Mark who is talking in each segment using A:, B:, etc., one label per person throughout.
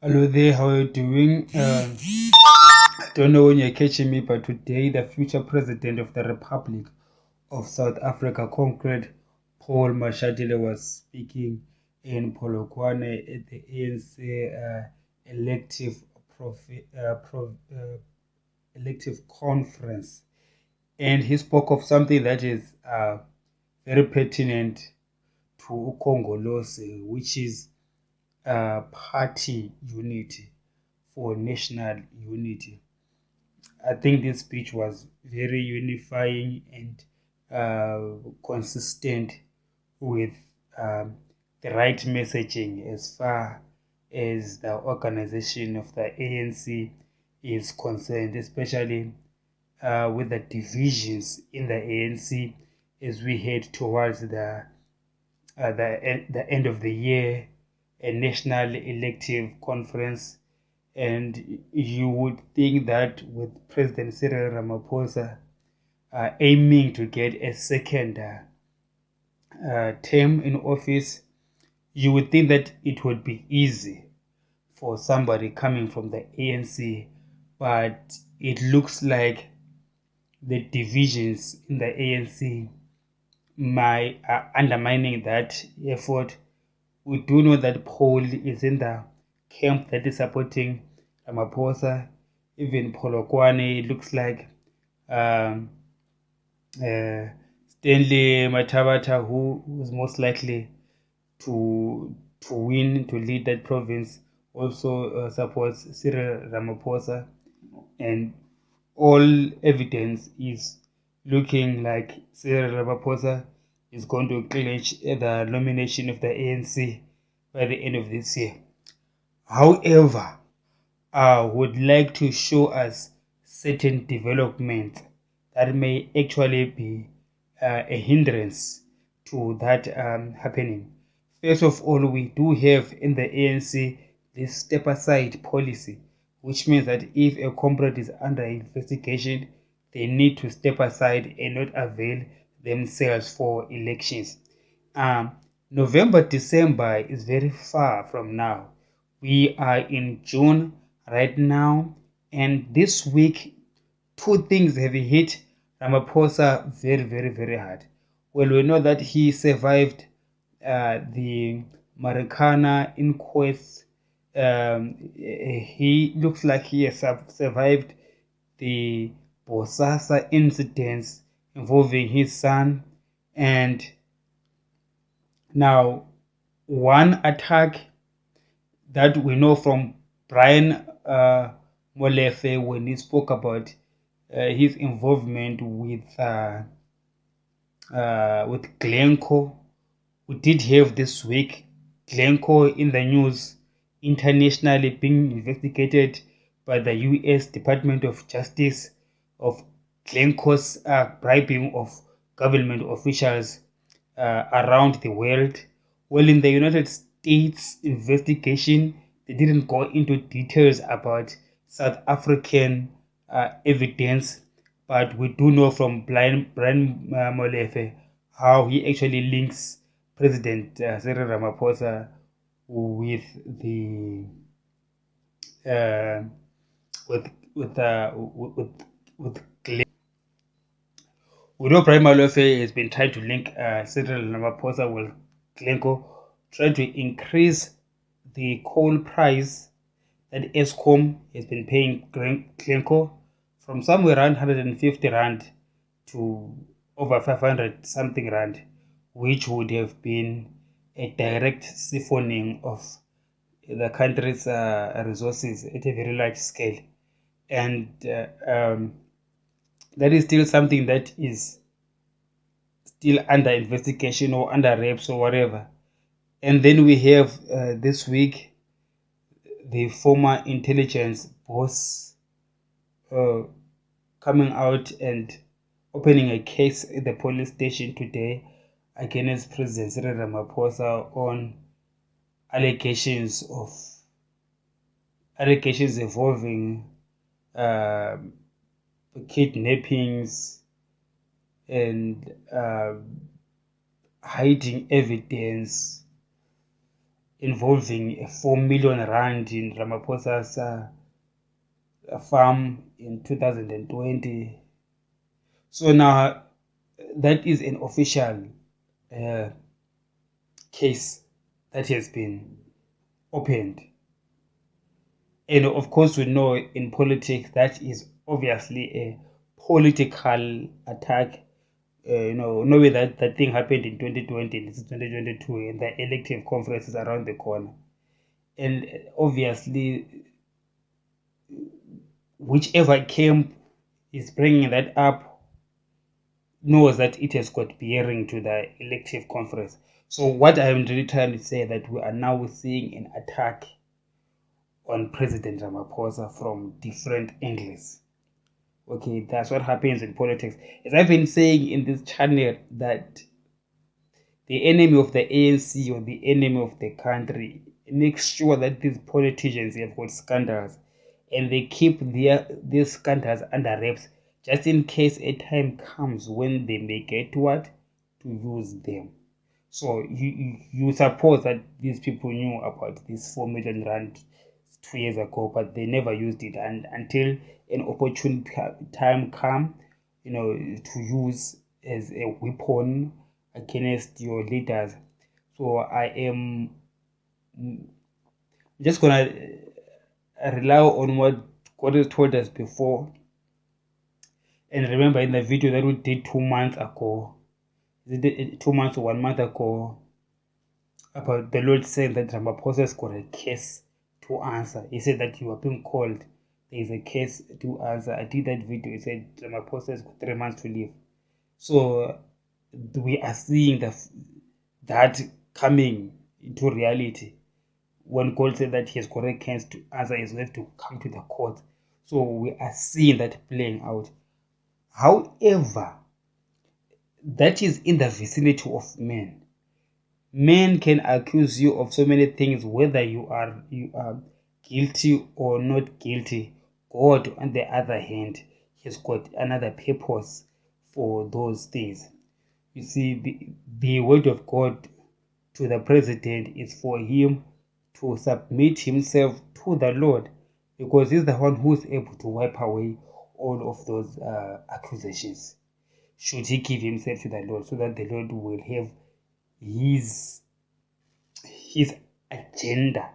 A: Hello there, how are you doing? I don't know when you're catching me, but today the future president of the Republic of South Africa, Concrete Paul Mashatile, was speaking in Polokwane at the ANC elective elective conference, and he spoke of something that is very pertinent to Ukongolose, which is party unity for national unity. I think this speech was very unifying and consistent with um, the right messaging as far as the organization of the ANC is concerned, especially with the divisions in the ANC as we head towards the end of the year, a national elective conference. And you would think that with President Cyril Ramaphosa aiming to get a second term in office, you would think that it would be easy for somebody coming from the ANC, but it looks like the divisions in the ANC undermining that effort. We do know that Paul is in the camp that is supporting Ramaphosa. Even Polokwane, it looks like um, Stanley Matavata, who is most likely to win, to lead that province, also supports Cyril Ramaphosa. And all evidence is looking like Cyril Ramaphosa is going to clinch the nomination of the ANC by the end of this year. However, I would like to show us certain developments that may actually be a hindrance to that happening. First of all, we do have in the ANC this step aside policy, which means that if a comrade is under investigation, they need to step aside and not avail themselves for elections. November, December is very far from now. We are in June right now, and this week, two things have hit Ramaphosa very, very, very hard. Well, we know that he survived the Marikana inquest. He looks like he has survived the Bosasa incidents involving his son, and now one attack that we know from Brian Molefe when he spoke about his involvement with Glencore. We did have this week Glencore in the news internationally being investigated by the U.S. Department of Justice of Glencore's bribing of government officials around the world. Well, in the United States investigation, they didn't go into details about South African evidence, but we do know from Brian Molefe how he actually links President Cyril Ramaphosa with the uh, with we know Brian Molefe has been trying to link Cyril Ramaphosa with Glencore, trying to increase the coal price that Eskom has been paying Glencore from somewhere around 150 rand to over 500 something rand, which would have been a direct siphoning of the country's resources at a very large scale. And that is still something that is still under investigation or under wraps or whatever. And then we have this week the former intelligence boss coming out and opening a case at the police station today against President Cyril Ramaphosa on allegations involving uh, kidnappings and hiding evidence involving 4 million rand in Ramaphosa's farm in 2020. So now that is an official case that has been opened. And of course, we know in politics that is obviously a political attack. No way that thing happened in 2020, this is 2022, and the elective conference is around the corner. And obviously, whichever camp is bringing that up knows that it has got bearing to the elective conference. So what I'm really trying to say that we are now seeing an attack on President Ramaphosa from different angles. Okay, that's what happens in politics. As I've been saying in this channel, that the enemy of the ANC or the enemy of the country makes sure that these politicians have got scandals, and they keep these scandals under wraps just in case a time comes when they may get what to use them. So you suppose that these people knew about this 4 million rand 2 years ago, but they never used it, and until an opportune time come, to use as a weapon against your leaders. So I am just gonna rely on what God has told us before. And remember, in the video that we did 2 months ago, 2 months or 1 month ago, about the Lord saying that Ramaphosa has got a case to answer. He said that you are being called. There is a case to answer. I did that video. He said Ramaphosa has got 3 months to live. So we are seeing that coming into reality. When God said that he has got a case to answer, he has to come to the court. So we are seeing that playing out. However, that is in the vicinity of men. Men can accuse you of so many things, whether you are guilty or not guilty. God, on the other hand, has got another purpose for those things. You see, the word of God to the president is for him to submit himself to the Lord, because he's the one who is able to wipe away all of those accusations. Should he give himself to the Lord, so that the Lord will have his agenda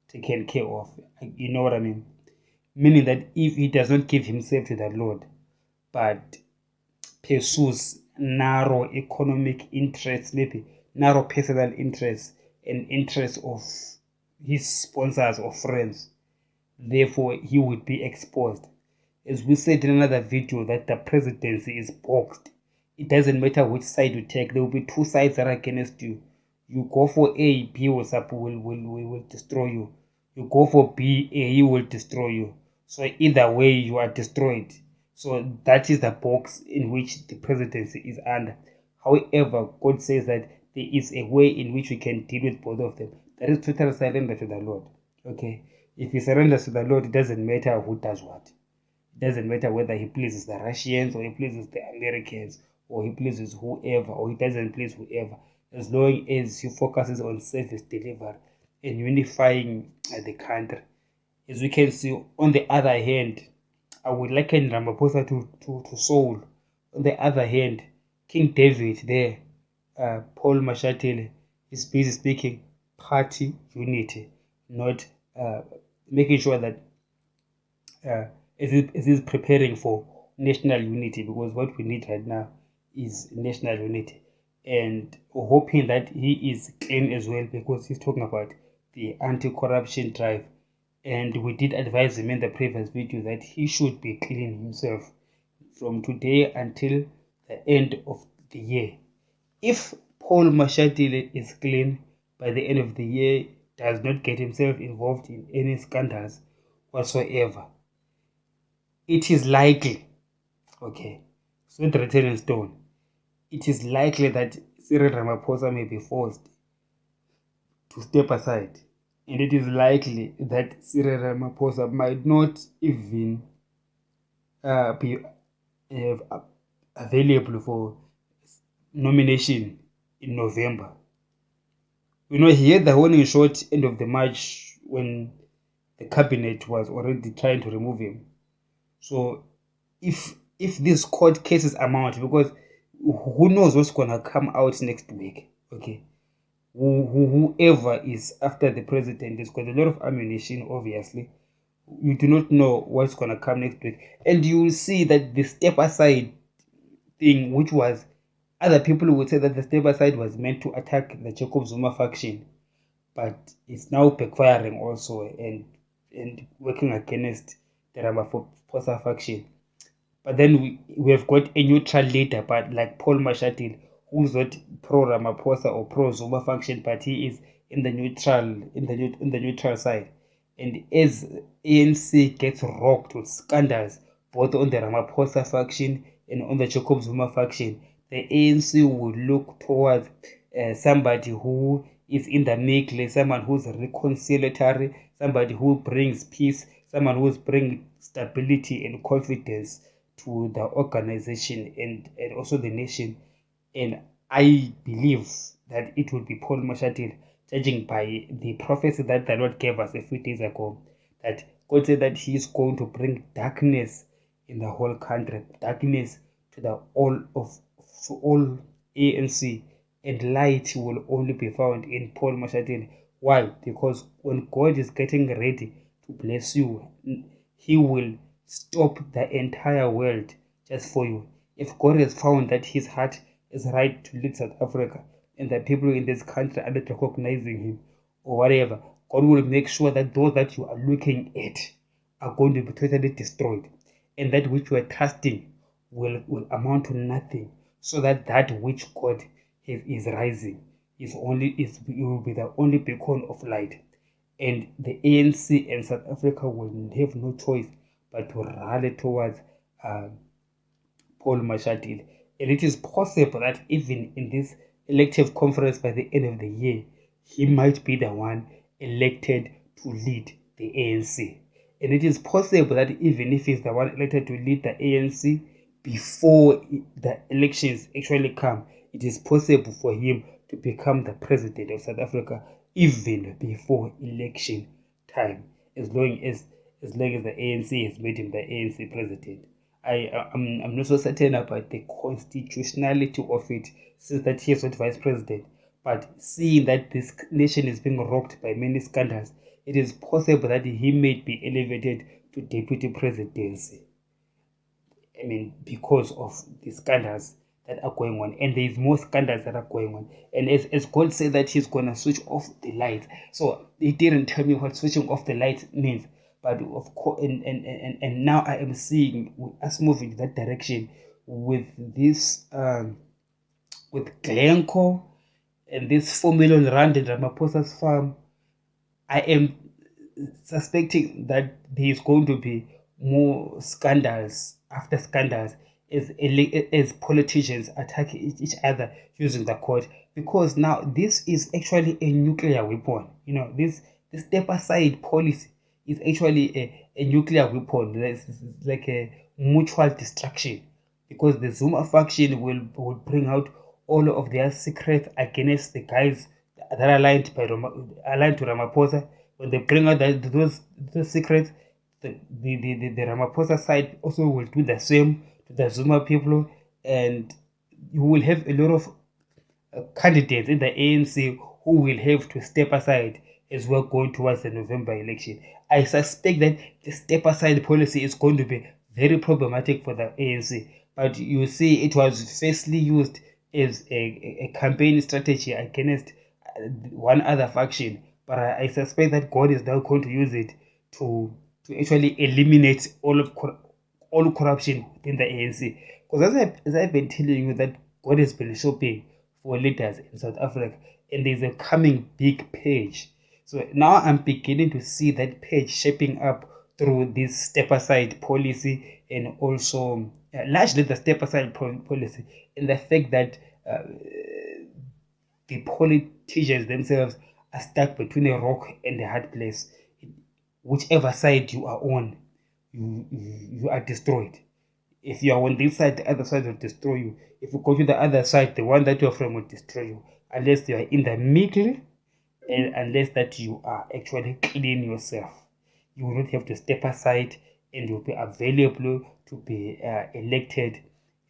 A: taken care of. You know what I mean? Meaning that if he does not give himself to the Lord, but pursues narrow economic interests, maybe narrow personal interests and interests of his sponsors or friends, therefore he would be exposed. As we said in another video, that the presidency is boxed. It doesn't matter which side you take, there will be two sides that are against you. You go for A, B will destroy you. You go for B, A will destroy you. So either way, you are destroyed. So that is the box in which the presidency is under. However, God says that there is a way in which we can deal with both of them. That is total surrender to the Lord. Okay? If he surrenders to the Lord, it doesn't matter who does what. It doesn't matter whether he pleases the Russians or he pleases the Americans or he pleases whoever or he doesn't please whoever. As long as he focuses on service delivery and unifying the country. As we can see, on the other hand, I would liken Ramaphosa to Saul. On the other hand, King David there, Paul Mashatile, is busy speaking party unity, not making sure that as he's preparing for national unity, because what we need right now is national unity. And hoping that he is clean as well, because he's talking about the anti-corruption drive. And we did advise him in the previous video that he should be clean himself from today until the end of the year. If Paul Mashatile is clean by the end of the year, does not get himself involved in any scandals whatsoever, it is likely, okay, it's not written in stone, it is likely that Cyril Ramaphosa may be forced to step aside. And it is likely that Cyril Ramaphosa might not even be available for nomination in November. He had the warning shot end of the March when the cabinet was already trying to remove him. So if these court cases amount, because who knows what's gonna come out next week, okay? Whoever is after the president has got a lot of ammunition, obviously. You do not know what's gonna come next week. And you will see that the step aside thing, which was other people would say that the step aside was meant to attack the Jacob Zuma faction, but it's now backfiring also and working against the Ramaphosa faction. But then we have got a neutral leader, but like Paul Mashatile, who's not pro Ramaphosa or pro Zuma faction, but he is in the neutral side. And as ANC gets rocked with scandals both on the Ramaphosa faction and on the Jacob Zuma faction, the ANC will look towards somebody who is in the middle, someone who's reconciliatory, somebody who brings peace, someone who's bringing stability and confidence to the organization and also the nation. And I believe that it will be Paul Mashatile, judging by the prophecy that the Lord gave us a few days ago, that God said that He is going to bring darkness in the whole country, darkness to the all ANC, and light will only be found in Paul Mashatile. Why? Because when God is getting ready to bless you, He will stop the entire world just for you. If God has found that His heart is right to lead South Africa and the people in this country are not recognizing Him or whatever, God will make sure that those that you are looking at are going to be totally destroyed, and that which you are trusting will amount to nothing, so that which God is rising will be the only beacon of light. And the ANC and South Africa will have no choice but to rally towards Paul Mashatile. And it is possible that even in this elective conference by the end of the year, he might be the one elected to lead the ANC. And it is possible that even if he's the one elected to lead the ANC before the elections actually come, it is possible for him to become the president of South Africa even before election time, as long as the ANC has made him the ANC president. I'm not so certain about the constitutionality of it, since that he is not vice president. But seeing that this nation is being rocked by many scandals, it is possible that he may be elevated to deputy presidency. I mean, because of the scandals that are going on, and there is more scandals that are going on. And as God said that He's gonna switch off the lights, so He didn't tell me what switching off the lights means. But of course, and now I am seeing us moving in that direction with this with Glencore and this 4 million rand in Ramaphosa's farm. I am suspecting that there is going to be more scandals after scandals as politicians attack each other using the court, because now this is actually a nuclear weapon. This step aside policy is actually a nuclear weapon. It's like a mutual destruction, because the Zuma faction will bring out all of their secrets against the guys that are aligned to Ramaphosa. When they bring out those secrets, the Ramaphosa side also will do the same to the Zuma people, and you will have a lot of candidates in the ANC who will have to step aside as we're going towards the November election. I suspect that the step aside policy is going to be very problematic for the ANC. But you see, it was firstly used as a campaign strategy against one other faction. But I suspect that God is now going to use it to actually eliminate all corruption within the ANC. Because as I've been telling you, that God has been shopping for leaders in South Africa, and there's a coming big page. So now I'm beginning to see that page shaping up through this step aside policy, and also largely the step aside policy, and the fact that the politicians themselves are stuck between a rock and a hard place. Whichever side you are on, you are destroyed. If you are on this side, the other side will destroy you. If you go to the other side, the one that you are from will destroy you. Unless you are in the middle, and unless that you are actually clean yourself, you will not have to step aside, and you'll be available to be elected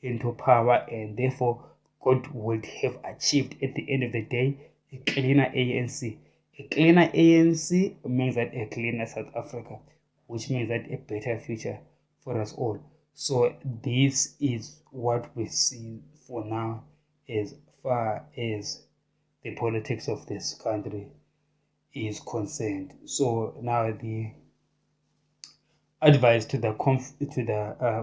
A: into power, and therefore God would have achieved at the end of the day a cleaner ANC. A cleaner ANC means that a cleaner South Africa, which means that a better future for us all. So this is what we see for now as far as the politics of this country is concerned. So now the advice to the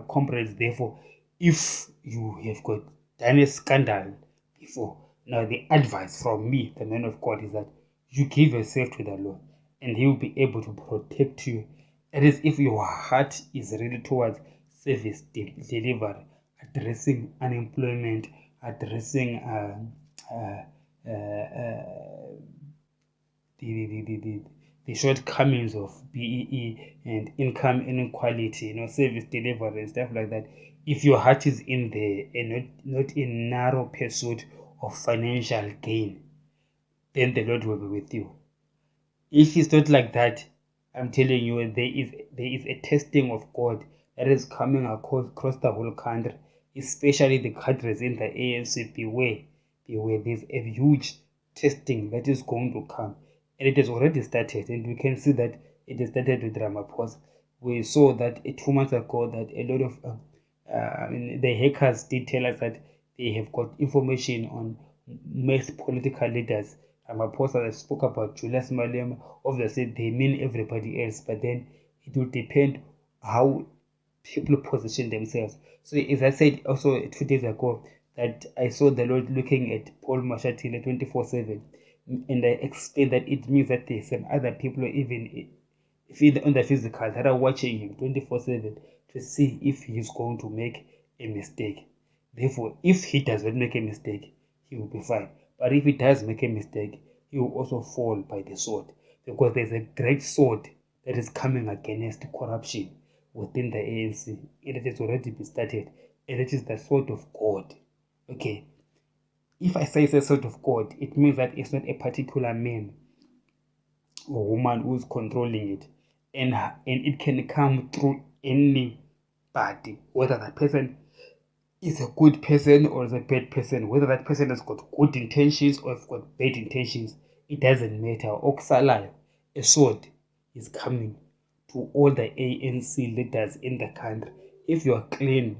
A: comrades, therefore, if you have got done a scandal before, now the advice from me, the man of God, is that you give yourself to the Lord, and He will be able to protect you. That is, if your heart is really towards service delivery, addressing unemployment, addressing the shortcomings of BEE and income inequality, service delivery and stuff like that. If your heart is in there and not in narrow pursuit of financial gain, then the Lord will be with you. If it's not like that, I'm telling you, there is a testing of God that is coming across the whole country, especially the cadres in the ANC. Beware, there's a huge testing that is going to come, and it has already started, and we can see that it has started with Ramaphosa. We saw that 2 months ago that a lot of the hackers did tell us that they have got information on most political leaders. Ramaphosa spoke about Julius Malema. Obviously, they mean everybody else, but then it will depend how people position themselves. So, as I said also 2 days ago, that I saw the Lord looking at Paul Mashatile 24/7, and I explained that it means that there's some other people, even if on the physical, that are watching him 24/7 to see if he's going to make a mistake. Therefore, if he does not make a mistake, he will be fine. But if he does make a mistake, he will also fall by the sword, because there's a great sword that is coming against corruption within the ANC, and it has already been started, and it is the sword of God. Okay, if I say it's a sword of God, it means that it's not a particular man or woman who's controlling it, and it can come through anybody, whether that person is a good person or is a bad person, whether that person has got good intentions or has got bad intentions, it doesn't matter. Oksalayo, a sword is coming to all the ANC leaders in the country. If you are clean,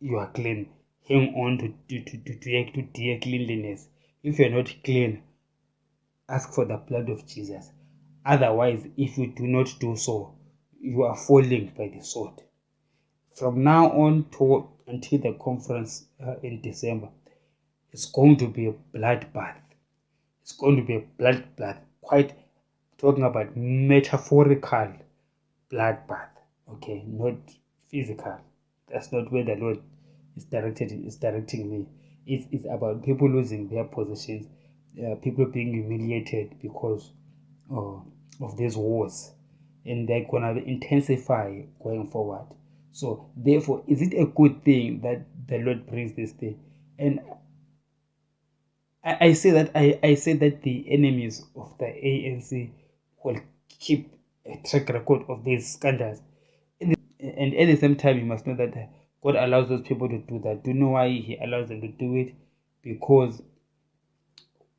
A: you are clean. Hang on to dear cleanliness. If you are not clean, ask for the blood of Jesus. Otherwise, if you do not do so, you are falling by the sword. From now on until the conference in December, it's going to be a bloodbath. It's going to be a bloodbath, quite talking about metaphorical bloodbath, okay, not physical. That's not where the Lord is directing me. It's about people losing their positions, people being humiliated because of these wars, and they're gonna intensify going forward. So therefore, is it a good thing that the Lord brings this thing? And I say that I say that the enemies of the ANC will keep a track record of these scandals, and at the same time, you must know that God allows those people to do that. Do you know why He allows them to do it? Because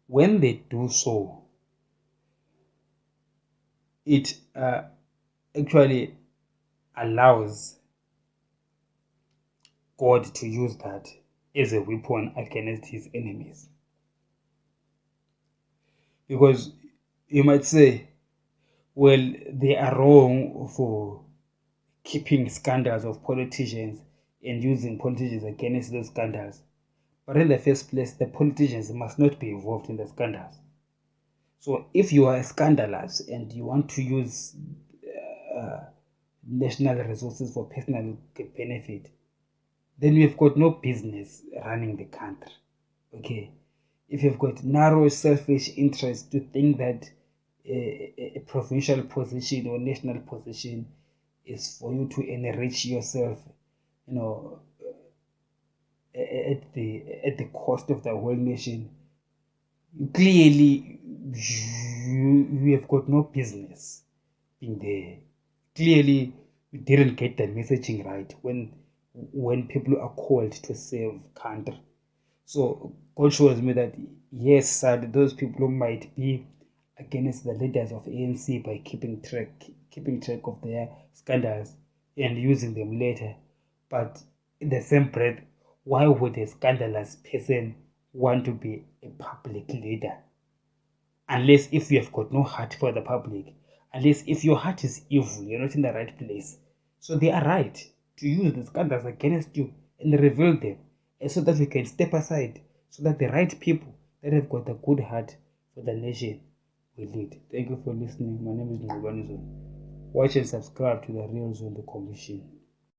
A: when they do so, it actually allows God to use that as a weapon against His enemies. Because you might say, well, they are wrong for keeping scandals of politicians and using politicians against those scandals. But in the first place, the politicians must not be involved in the scandals. So if you are scandalous and you want to use national resources for personal benefit, then you've got no business running the country. Okay, if you've got narrow selfish interest to think that a provincial position or national position is for you to enrich yourself, at the cost of the whole nation, clearly you have got no business being there. Clearly, you didn't get the messaging right when people are called to save country. So God shows me that yes, sad, those people might be against the leaders of ANC by keeping track of their scandals and using them later. But in the same breath, why would a scandalous person want to be a public leader? Unless if you have got no heart for the public, unless if your heart is evil, you're not in the right place. So they are right to use the scandals against you and reveal them, and so that we can step aside, so that the right people that have got a good heart for the nation will lead. Thank you for listening. My name is Ngubani Zone. Watch and subscribe to the Real Zone, the Commission.